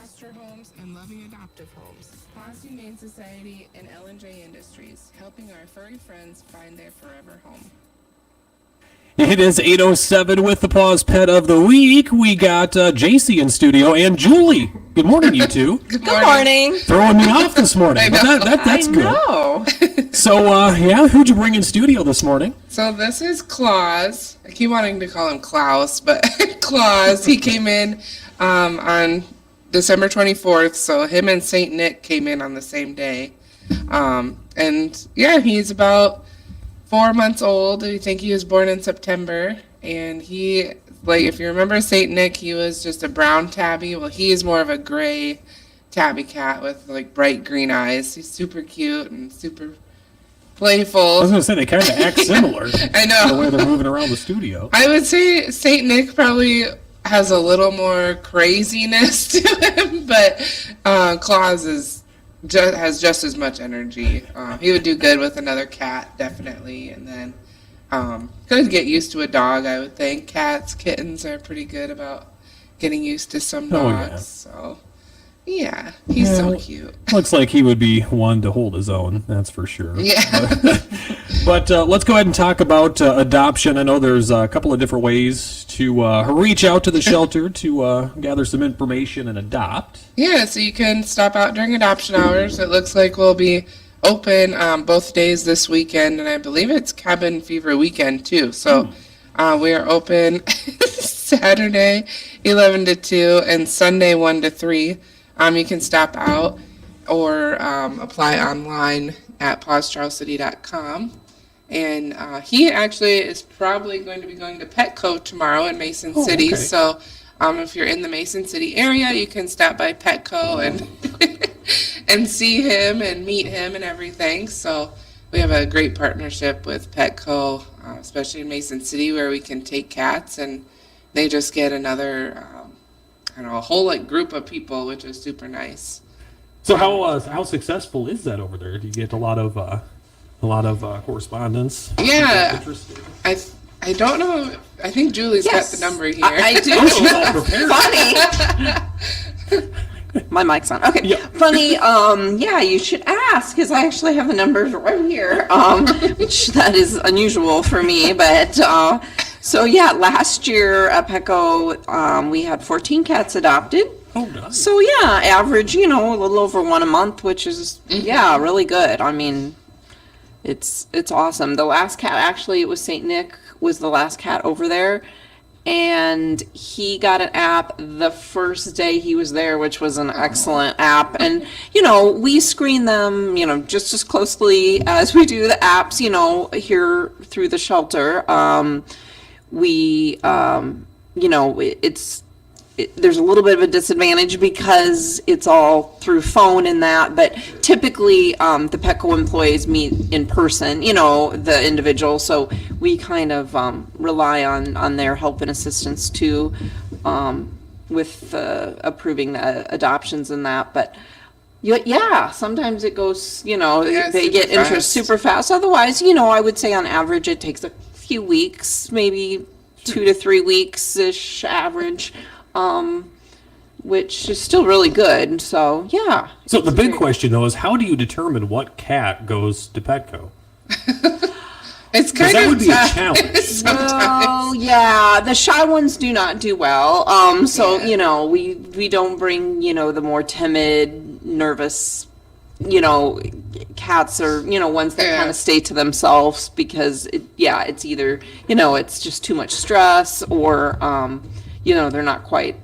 foster homes, and loving adoptive homes. PAWS Humane Society and L&J Industries, helping our furry friends find their forever home. It is 8:07 with the PAWS Pet of the Week. We got JC in studio and Julie. Good morning, you two. Good morning. Throwing me off this morning, but that's good. No. So, who'd you bring in studio this morning? So this is Klaus. I keep wanting to call him Klaus, but Klaus. He came in on December 24th, so him and Saint Nick came in on the same day. He's about 4 months old. I think he was born in September, and he, if you remember Saint Nick, he was just a brown tabby. Well, he is more of a gray tabby cat with bright green eyes. He's super cute and super playful. I was going to say, they kind of act similar. I know. The way they're moving around the studio. I would say Saint Nick probably has a little more craziness to him, but Klaus has just as much energy. He would do good with another cat, definitely, and then could get used to a dog, I would think. Kittens are pretty good about getting used to some dogs. So, yeah, he's so cute. Looks like he would be one to hold his own, that's for sure. Yeah. But let's go ahead and talk about adoption. I know there's a couple of different ways to reach out to the shelter to gather some information and adopt. Yeah, so you can stop out during adoption hours. It looks like we'll be open both days this weekend, and I believe it's Cabin Fever weekend too. So we are open Saturday 11 to 2 and Sunday 1 to 3. You can stop out or apply online at pawstrowcity.com. And he actually is probably going to be going to Petco tomorrow in Mason City. Okay. So if you're in the Mason City area, you can stop by Petco and and see him and meet him and everything. So we have a great partnership with Petco, especially in Mason City, where we can take cats and they just get another, a whole group of people, which is super nice. So how successful is that over there? Do you get a lot of correspondence? Yeah, I don't know. I think Julie's got the number here. I do. Oh, she's all prepared. Funny. My mic's on. Okay. Yeah. Funny. You should ask, because I actually have the numbers right here. Which that is unusual for me, but last year at Petco, we had 14 cats adopted. Oh, nice. So average, a little over one a month, which is really good. I mean, it's awesome. The last cat, actually, it was Saint Nick was the last cat over there, and he got an app the first day he was there, which was an excellent app. And we screen them just as closely as we do the apps here through the shelter. There's a little bit of a disadvantage because it's all through phone and that, but typically the Petco employees meet in person, the individual, so we kind of rely on their help and assistance too with approving the adoptions and that. But sometimes it goes, they get interest super fast. Otherwise, I would say on average it takes a few weeks, maybe 2 to 3 weeks-ish average. Which is still really good. So, yeah. So the big question, though, is how do you determine what cat goes to Petco? It's kind that of would be a challenge. Well, yeah, the shy ones do not do well. We don't bring, the more timid, nervous, cats or, ones that kind of stay to themselves because, it's either, it's just too much stress or, they're not quite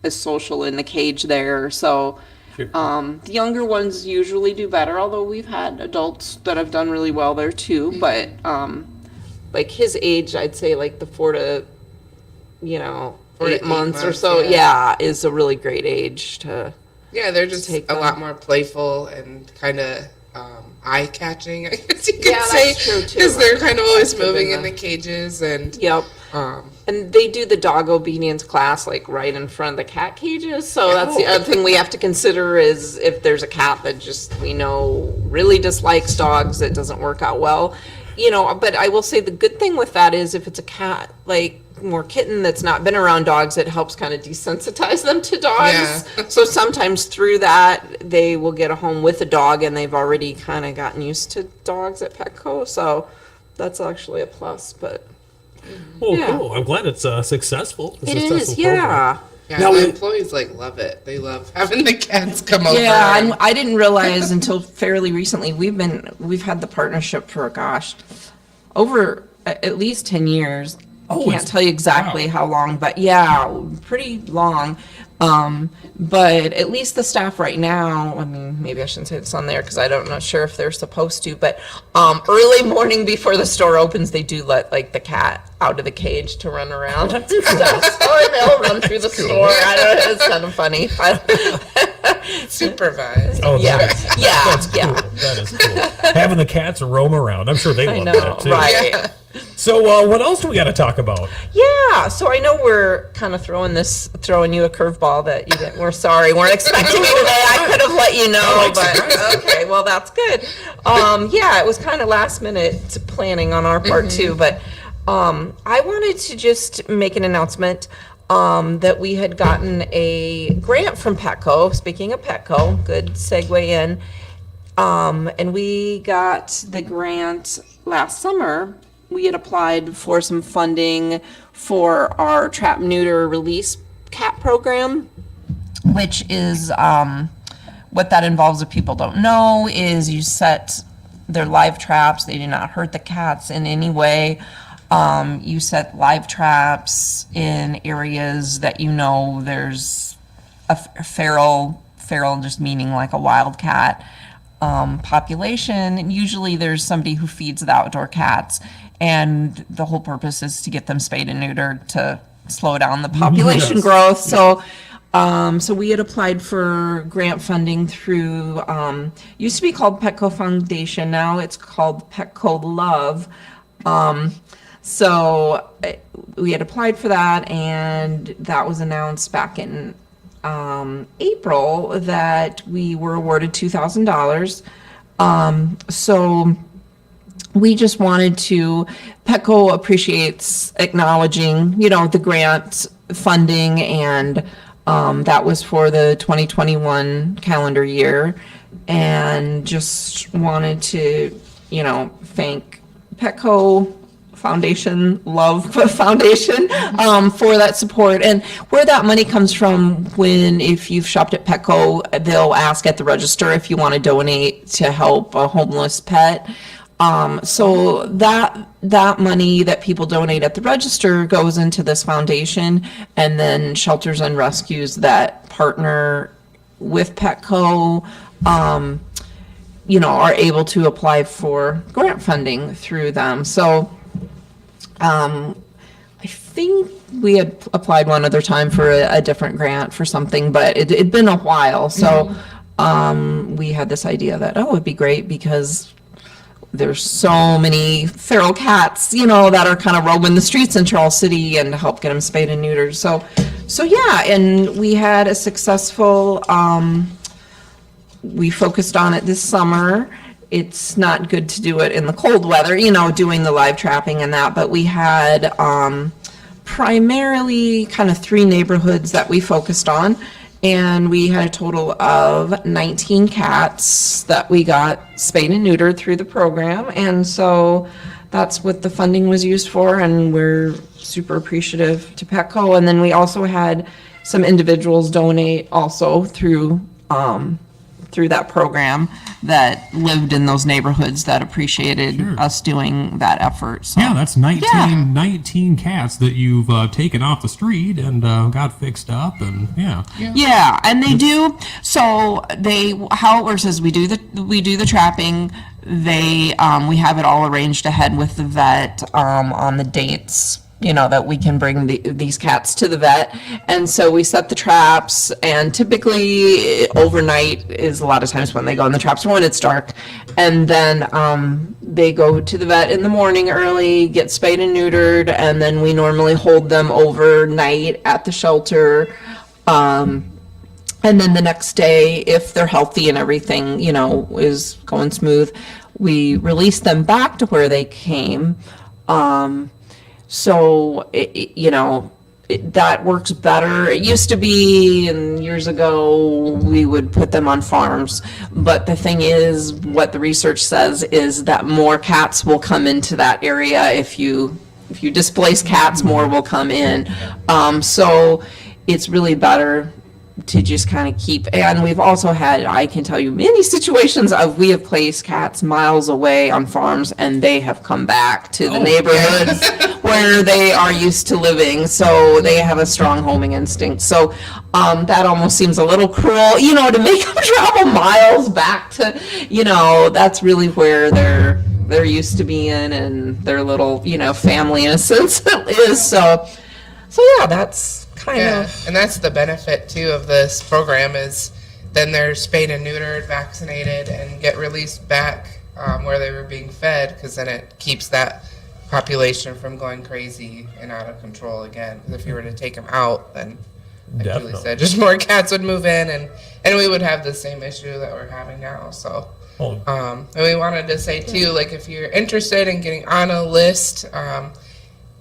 as social in the cage there. So the younger ones usually do better, although we've had adults that have done really well there too. But his age, I'd say the 4 to 8 months or so, is a really great age to they're just a lot more playful and kind of eye-catching, I guess you could say. That's true too. Because they're kind of always moving in the cages and and they do the dog obedience class right in front of the cat cages. So that's the other thing we have to consider is if there's a cat that just we know really dislikes dogs, it doesn't work out well. But I will say the good thing with that is if it's a cat more kitten that's not been around dogs, it helps kind of desensitize them to dogs. Yeah. So sometimes through that, they will get a home with a dog and they've already kind of gotten used to dogs at Petco. So that's actually a plus, but Oh, Yeah. cool. I'm glad it's successful. it is, yeah. Yeah, Now the we- employees love it. They love having the cats come over. Yeah, and- and I didn't realize until fairly recently, we've had the partnership for, gosh, over at least 10 years. I Oh, can't it's- tell you exactly wow. how long, but yeah, pretty long. But at least the staff right now, I mean, maybe I shouldn't say this on there because I'm not sure if they're supposed to, but early morning before the store opens, they do let like the cat out of the cage to run around and stuff. So they'll run through the store. I don't know, it's kind of funny. supervised. Oh, Yeah, that is, yeah, that's yeah. cool. That is cool. Having the cats roam around. I'm sure they I love know, that too. right? Yeah. So, what else do we got to talk about? Yeah, so I know we're kind of throwing you a curveball that you didn't, we're sorry, weren't expecting you today. I could have let you know, but okay, well, that's good. Yeah, it was kind of last minute planning on our part too, but I wanted to just make an announcement that we had gotten a grant from Petco. Speaking of Petco, good segue in. And we got the grant last summer. We had applied for some funding for our trap, neuter, release cat program, which is what that involves, if people don't know, is you set their live traps. They do not hurt the cats in any way. You set live traps in areas that you know there's a feral just meaning like a wild cat population. And usually there's somebody who feeds the outdoor cats, and the whole purpose is to get them spayed and neutered to slow down the population Yes. growth. So so we had applied for grant funding through, used to be called Petco Foundation, now it's called Petco Love. So we had applied for that, and that was announced back in April that we were awarded $2,000. So we just wanted to, Petco appreciates acknowledging, the grant funding, and that was for the 2021 calendar year, and just wanted to, thank Petco Foundation, Love Foundation, for that support. And where that money comes from, if you've shopped at Petco, they'll ask at the register if you want to donate to help a homeless pet. So that money that people donate at the register goes into this foundation, and then shelters and rescues that partner with Petco, are able to apply for grant funding through them. So I think we had applied one other time for a different grant for something, but it'd been a while. So we had this idea that, it'd be great because there's so many feral cats, that are kind of roaming the streets in Charles City, and to help get them spayed and neutered. So yeah, and we had a successful, we focused on it this summer. It's not good to do it in the cold weather, doing the live trapping and that, but we had primarily kind of 3 neighborhoods that we focused on, and we had a total of 19 cats that we got spayed and neutered through the program, and so that's what the funding was used for, and we're super appreciative to Petco. And then we also had some individuals donate also through that program that lived in those neighborhoods that appreciated us doing that effort. So. Yeah, that's 19, Yeah. 19 cats that you've taken off the street and got fixed up, and yeah. Yeah, and they do. So how it works is we do the trapping. We have it all arranged ahead with the vet on the dates, that we can bring these cats to the vet. And so we set the traps, and typically overnight is a lot of times when they go in the traps, or when it's dark. And then they go to the vet in the morning early, get spayed and neutered, and then we normally hold them overnight at the shelter. And then the next day, if they're healthy and everything, is going smooth, we release them back to where they came. So, that works better. It used to be, and years ago, we would put them on farms. But the thing is, what the research says is that more cats will come into that area. If you displace cats, more will come in. So it's really better to just kind of keep, and we've also had, I can tell you, many situations of we have placed cats miles away on farms and they have come back to the neighborhoods where they are used to living, so they have a strong homing instinct. So that almost seems a little cruel, to make them travel miles back to, that's really where they're used to being, and their little, family in a sense is. So yeah, that's kind of. And that's the benefit too of this program is then they're spayed and neutered, vaccinated, and get released back where they were being fed, because then it keeps that population from going crazy and out of control again. 'Cause if you were to take them out, then like Julie Definitely. said, just more cats would move in, and we would have the same issue that we're having now. So. And we wanted to say too, like if you're interested in getting on a list,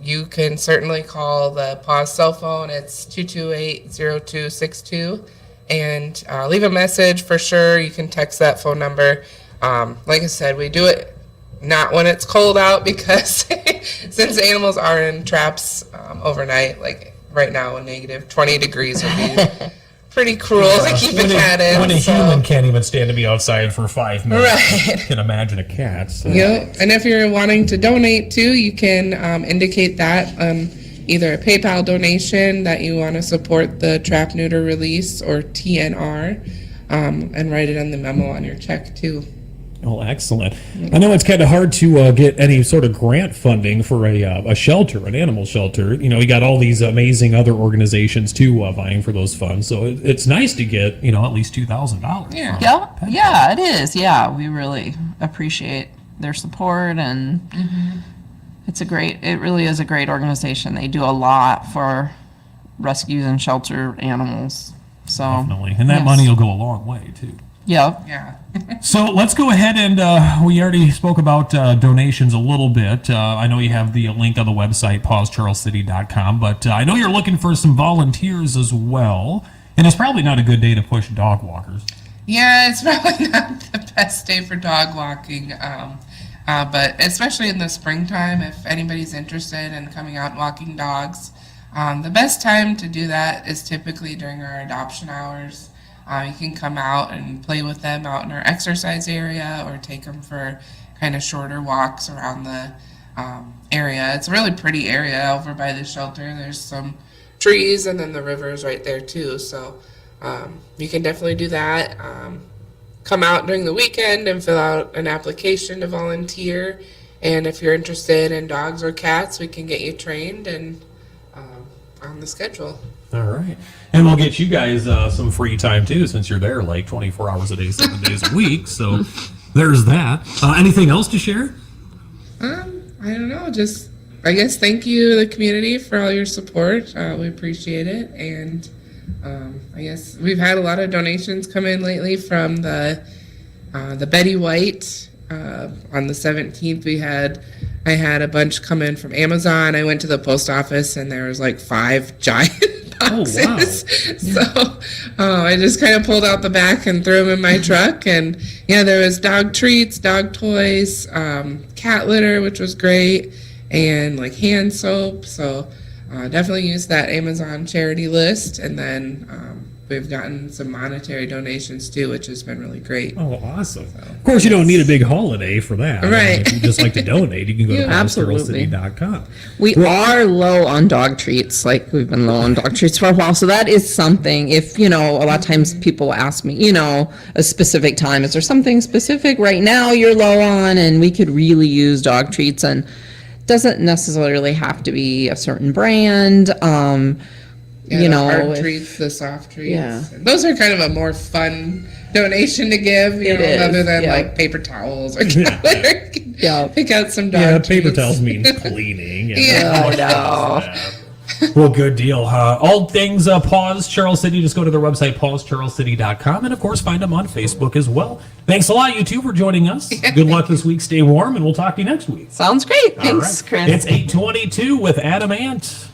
you can certainly call the PAWS cell phone. It's 228-0262, and leave a message for sure. You can text that phone number. Like I said, we do it not when it's cold out, because since animals are in traps overnight, like right now, a negative 20 degrees would be pretty cruel to keep a cat in. When a so. human can't even stand to be outside for 5 minutes, Right. you can imagine a cat. So. Yep. And if you're wanting to donate too, you can indicate that either a PayPal donation that you want to support the trap neuter release, or TNR, and write it on the memo on your check too. Oh, excellent. I know it's kind of hard to get any sort of grant funding for a shelter, an animal shelter. You got all these amazing other organizations too vying for those funds. So it's nice to get, at least $2,000. Yeah. Yeah, it is. Yeah, we really appreciate their support, and it really is a great organization. They do a lot for rescues and shelter animals. So Definitely. And that yes. money will go a long way too. Yep. Yeah. So let's go ahead and we already spoke about donations a little bit. I know you have the link on the website, pawscharlescity.com, but I know you're looking for some volunteers as well. And it's probably not a good day to push dog walkers. Yeah, it's probably not the best day for dog walking, but especially in the springtime, if anybody's interested in coming out and walking dogs, the best time to do that is typically during our adoption hours. You can come out and play with them out in our exercise area, or take them for kind of shorter walks around the area. It's a really pretty area over by the shelter. There's some trees, and then the river is right there too. So you can definitely do that. Come out during the weekend and fill out an application to volunteer. And if you're interested in dogs or cats, we can get you trained and on the schedule. All right. And we'll get you guys some free time too, since you're there like 24 hours a day, 7 days a week. So there's that. Anything else to share? I don't know. Just, I guess, thank you, the community, for all your support. We appreciate it. And I guess we've had a lot of donations come in lately from the Betty White. On the 17th, I had a bunch come in from Amazon. I went to the post office, and there was like 5 giant boxes. So I just kind of pulled out the back and threw them in my truck. And yeah, there was dog treats, dog toys, cat litter, which was great, and like hand soap. So definitely use that Amazon charity list. And then we've gotten some monetary donations too, which has been really great. Oh, awesome. Of course, you don't need a big holiday for that. Right. If you just like to donate, you can go to Absolutely. PawsCharlesCity.com. We are low on dog treats, like we've been low on dog treats for a while. So that is something. If, a lot of times people ask me, a specific time, is there something specific right now you're low on? And we could really use dog treats, and doesn't necessarily have to be a certain brand. Yeah, the hard treats, the soft treats. Yeah. And those are kind of a more fun donation to give, is, other than yeah. like paper towels or cat litter. Yeah. Pick out some dog Yeah, treats. paper towels means cleaning. Yeah. Oh, no. Well, good deal. All things PAWS Charles City, just go to their website, pawscharlescity.com, and of course find them on Facebook as well. Thanks a lot, you two, for joining us. Good luck this week. Stay warm, and we'll talk to you next week. Sounds great. All Thanks, right. Chris. It's 8:22 with Adam Ant.